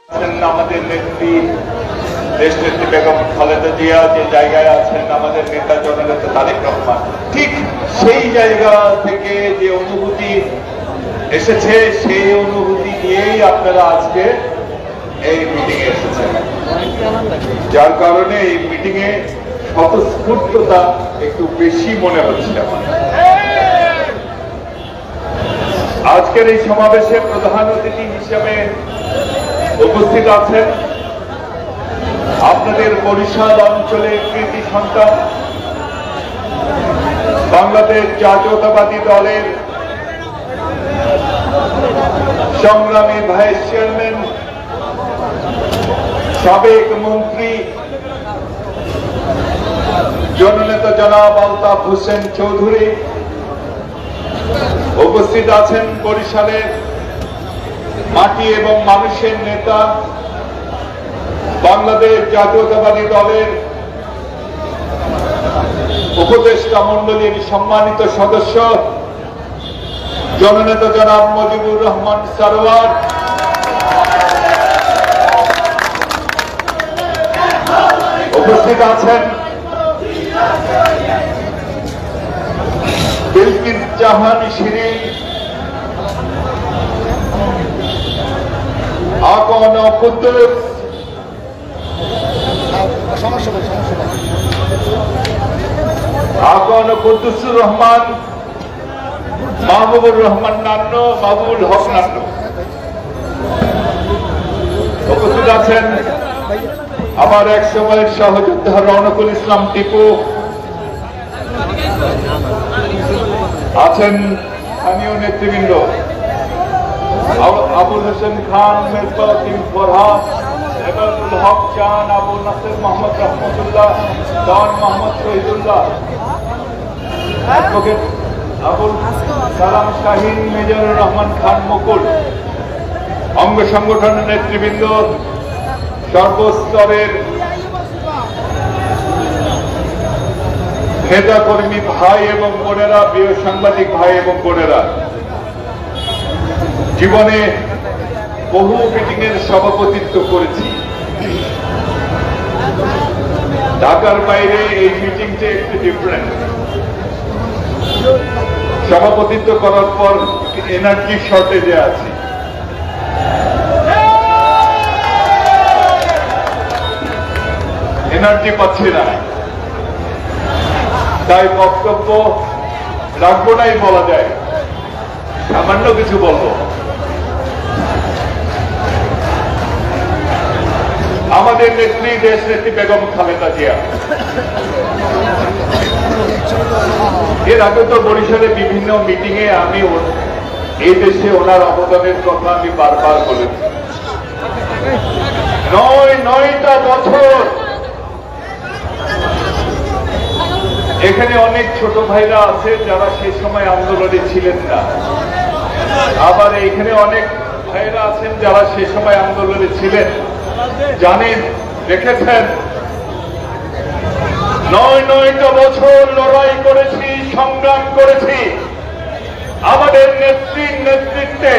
আমাদের নেত্রী দেশনেত্রী বেগম খালেদা জিয়া যে জায়গায় আছেন, আমাদের নেতা জননেতা তারেক রহমান ঠিক সেই জায়গা থেকে যে অনুভূতি এসেছে, সেই অনুভূতি নিয়েই আপনারা আজকে এই মিটিং এ এসেছেন, যার কারণে এই মিটিং এ স্বতঃস্ফূর্ততা একটু বেশি মনে হচ্ছে আমার। আজকের এই সমাবেশে প্রধান অতিথি হিসেবে উপস্থিত আছেন আপনাদের বরিশাল অঞ্চলের কৃতি সন্তান, বাংলাদেশ জাতীয়তাবাদী দলের সংগ্রামী ভাইস চেয়ারম্যান, সাবেক মন্ত্রী জননেতা জনাব আলতাফ হোসেন চৌধুরী। উপস্থিত আছেন বরিশালের মাটি এবং মানুষের নেতা, বাংলাদেশ জাতীয়তাবাদী দলের উপদেষ্টা মণ্ডলীর সম্মানিত সদস্য জননেতা জনাব মুজিবুর রহমান সরওয়ার। উপস্থিত আছেন বিলকিস জাহান শিরিন, আকন কুদ্দুস, আকন কুদ্দুসুর রহমান, মাহবুবুর রহমান নান্ন, মাহবুবুল হক নান্ন। উপস্থিত আছেন আমার এক সময়ের সহযোদ্ধা রওনকুল ইসলাম টিপু, আছেন স্থানীয় নেতৃবৃন্দ আবুল হোসেন খান, মেজবাউদ্দিন ফরহাদ, এবাদুল হক চান, আবু নাসির মোহাম্মদ রহমতুল্লাহ, ডন মোহাম্মদ শহীদুল্লাহ, অ্যাডভোকেট আবুল সালাম শাহিন, মেজরুর রহমান খান মুকুল, অঙ্গ সংগঠনের নেতৃবৃন্দ, সর্বস্তরের নেতা কর্মী ভাই এবং বোনেরা, প্রিয় সাংবাদিক ভাই এবং বোনেরা, জীবনে বহু মিটিং এর সভাপতিত্ব করেছি। ঢাকার বাইরে এই মিটিংটা একটু ডিফারেন্ট। সভাপতিত্ব করার পর এনার্জি শর্টেজে আছি। এনার্জি পাচ্ছি না, তাই বক্তব্য রাখবো নাই বলা যায়, সামান্য কিছু বলবো। আমাদের নেত্রী দেশনেত্রী বেগম খালেদা জিয়া, এর আগে তো বরিশালে বিভিন্ন মিটিং এ আমি এই দেশে ওনার অবদানের কথা আমি বারবার বলেছি। 9টা বছর এখানে অনেক ছোট ভাইরা আছে যারা সেই সময় আন্দোলনে ছিলেন না, আবার এখানে অনেক ভাইরা আছেন যারা সেই সময় আন্দোলনে ছিলেন, জানেন, দেখেছেন। 9টা বছর লড়াই করেছি, সংগ্রাম করেছি আমাদের নেত্রীর নেতৃত্বে।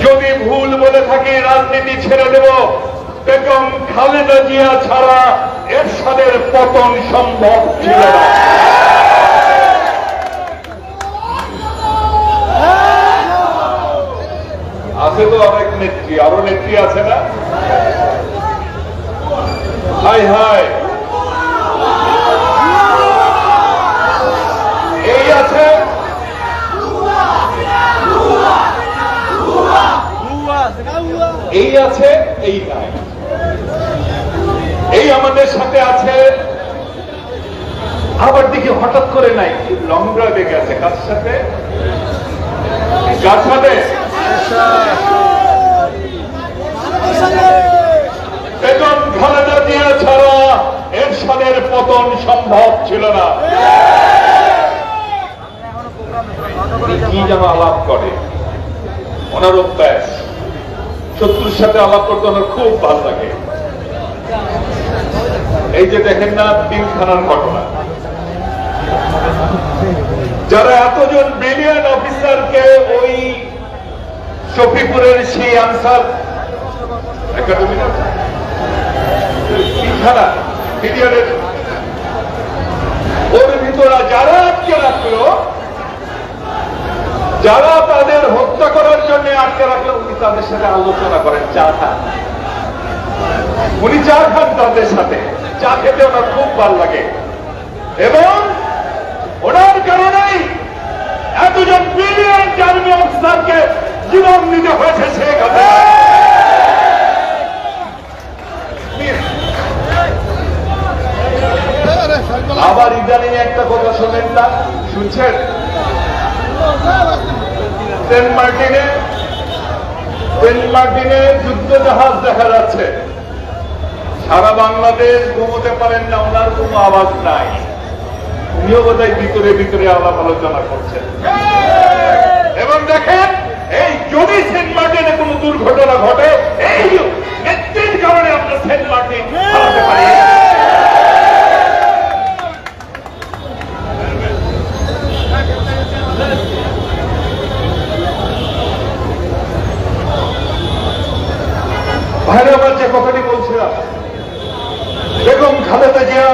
যদি ভুল বলে থাকি রাজনীতি ছেড়ে দেব। বেগম খালেদা জিয়া ছাড়া এরশাদের পতন সম্ভব ছিল না। আছে তো অনেক নেত্রী, আরো নেত্রী আছে না? হাই হাই, এই আছে, এই আছে, এই নাই। এই আমাদের সাথে আছে, আবার দিকে হঠাৎ করে নাই, লং ড্রাইভে গেছে। কার সাথে? কার সাথে? বেগম খালেদা জিয়া ছাড়া এরশাদের পতন সম্ভব ছিল না। কি যেন আলাপ করে, ওনার অভ্যাস, শত্রুর সাথে আলাপ করতে ওনার খুব ভালো লাগে। এই যে দেখেন না তিনখানার ঘটনা, যারা এতজন ব্রিলিয়ান্ট অফিসারকে ওই শফিপুরের সেই আনসার একাডেমি ওর ভিতরে যারা আটকে রাখলো, যারা তাদের হত্যা করার জন্য আটকে রাখলো, উনি তাদের সাথে আলোচনা করেন, চা খান। উনি চা খান তাদের সাথে, চা খেতে ওনার খুব ভালো লাগে এবং ওনার কারণেই এতজন ব্রিলিয়ান্ট আর্মি অফিসারকে জীবন দিতে হয়েছে শেখ হাসিনা। আবার ইদানিং একটা কথা শোনেন না, শুনছেন? সেন্ট মার্টিনে যুদ্ধ জাহাজ দেখা যাচ্ছে। সারা বাংলাদেশ ঘুমোতে পারেন না, ওনার কোনো আওয়াজ নাই। উনিও বোধহয় ভিতরে ভিতরে আলাপ আলোচনা করছেন। এবং দেখেন, এই যদি সেন্ট মার্টিনে কোনো দুর্ঘটনা ঘটে, এই নেত্রীর কারণে আমরা সেন্ট মার্টিন হারাতে পারি। ভাইরা আমার যে কথাটি বলছিলাম, বেগম খালেদা জিয়া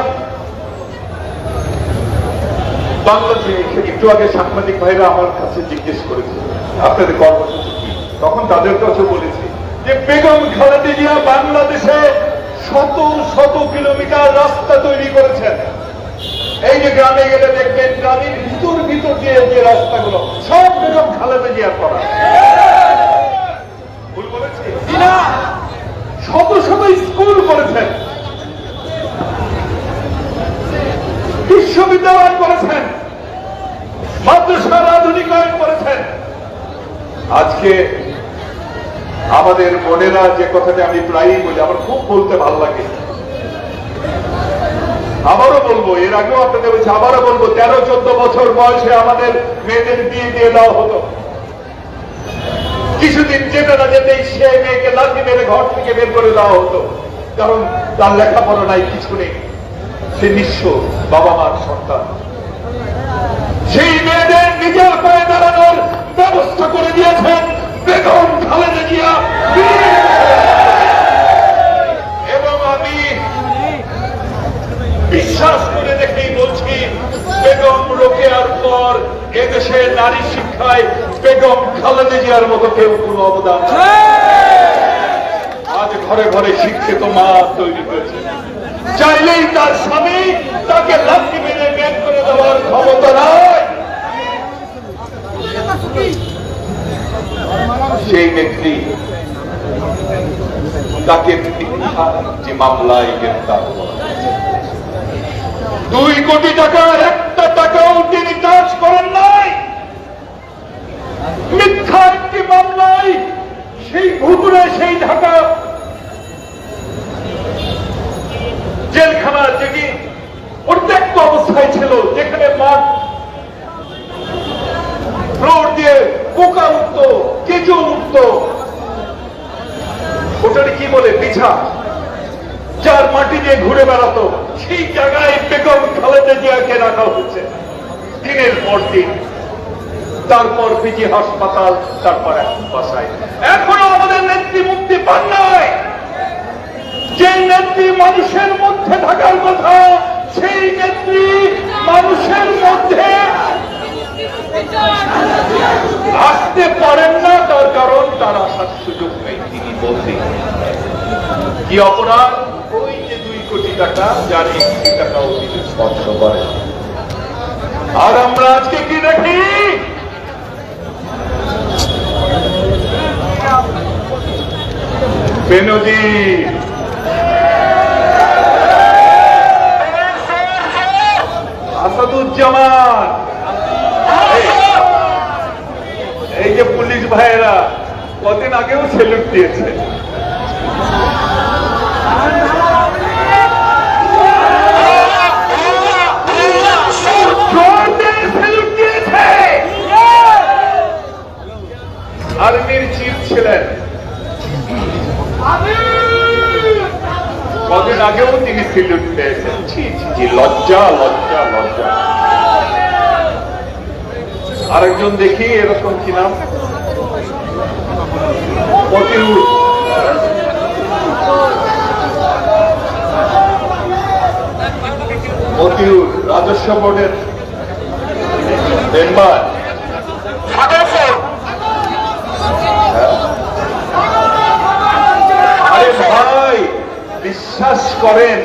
বাংলাদেশে একটু আগে সাংবাদিক ভাইরা আমার কাছে জিজ্ঞেস করেছে আপনাদের কর্মসূচি কি, তখন তাদের কাছে বলেছি যে বেগম খালেদা জিয়া বাংলাদেশে শত শত কিলোমিটার রাস্তা তৈরি করেছেন। এই যে গ্রামে গেলে দেখবেন গ্রামের ভিতর ভিতর দিয়ে যে রাস্তাগুলো সব বেগম খালেদা জিয়ার করা। ভুল বলেছি? শত শত স্কুল করেছেন, বিশ্ববিদ্যালয় করেছেন, মাদ্রাসার আধুনিকায়ন করেছেন। আজকে আমাদের বোনেরা যে কথাটা আমি প্রায়ই বলি, আমার খুব বলতে ভালো লাগে, আবারও বলবো, এর আগেও আপনাদের বলছি, আবারও বলবো, 13-14 বছর বয়সে আমাদের মেয়েদের বিয়ে দিয়ে দেওয়া হতো। কিছুদিন যেতে না যেতেই সে মেয়েকে লাঠি মেরে ঘর থেকে বের করে দেওয়া হতো, কারণ তার লেখাপড়া নাই, কিছু নেই, সে নিঃস্ব বাবা মার সন্তান। সেই মেয়েদের নিজের পায়ে দাঁড়ানোর ব্যবস্থা করে দিয়েছেন বেগম খালেদা জিয়া। এবং আমি বিশ্বাস করে দেখেই বলছি, বেগম রোকেয়ার পর এদেশে নারী শিক্ষায় বেগম খালেদা জিয়ার মতো কেউ কোনো অবদান আজ ঘরে ঘরে শিক্ষিত মা তৈরি হয়েছে। চাইলেই তার স্বামী তাকে লাঠি মেরে বের করে দেওয়ার ক্ষমতা নাই। সেই নেত্রী তাকে যে মামলায় গ্রেফতার করা, 2 কোটি টাকার একটা টাকাও তিনি কাজ করেন নাই। মিথ্যা একটি মামলায় সেই ভুতুরে, সেই ঢাকা জেলখানা যেটি উত্ত্যক্ত অবস্থায় ছিল, যেখানে মাঠ ফ্লোর দিয়ে পোকা উঠত, কেঁচো উঠত, ওটাকে কি বলে, বিছা, যার মাটি দিয়ে ঘুরে বেড়াতো, সেই জায়গায় বেগম খালেদা জিয়াকে রাখা হচ্ছে দিনের পর দিন। তারপর পিজি হাসপাতাল, তারপর এখন বাসায়। এখনো আমাদের নেত্রী মুক্তি পান নাই। যে নেত্রী মানুষের মধ্যে থাকার কথা, সেই নেত্রী মানুষের মধ্যে আসতে পারেন না। তার কারণ তার আসার সুযোগ নেই। তিনি বলতেন কি অপরাধ, ওই যে 2 কোটি টাকা, যার 1 কোটি টাকাও তিনি স্পর্শ করেন। আর আমরা আজকে কি দেখি, বেনজির, আসাদুজ্জামান, এই যে পুলিশ ভাইয়েরা কদিন আগেও সেলুট দিয়েছে। আর্মির চিফ ছিলেন, কদিন আগেও তিনি সেলুট পেয়েছেন। লজ্জা লজ্জা লজ্জা। আরেকজন দেখি, এরকম কি নাম, মতিউর মতিউর রাজস্ব বোর্ডের মেম্বার। আরে ভাই বিশ্বাস করেন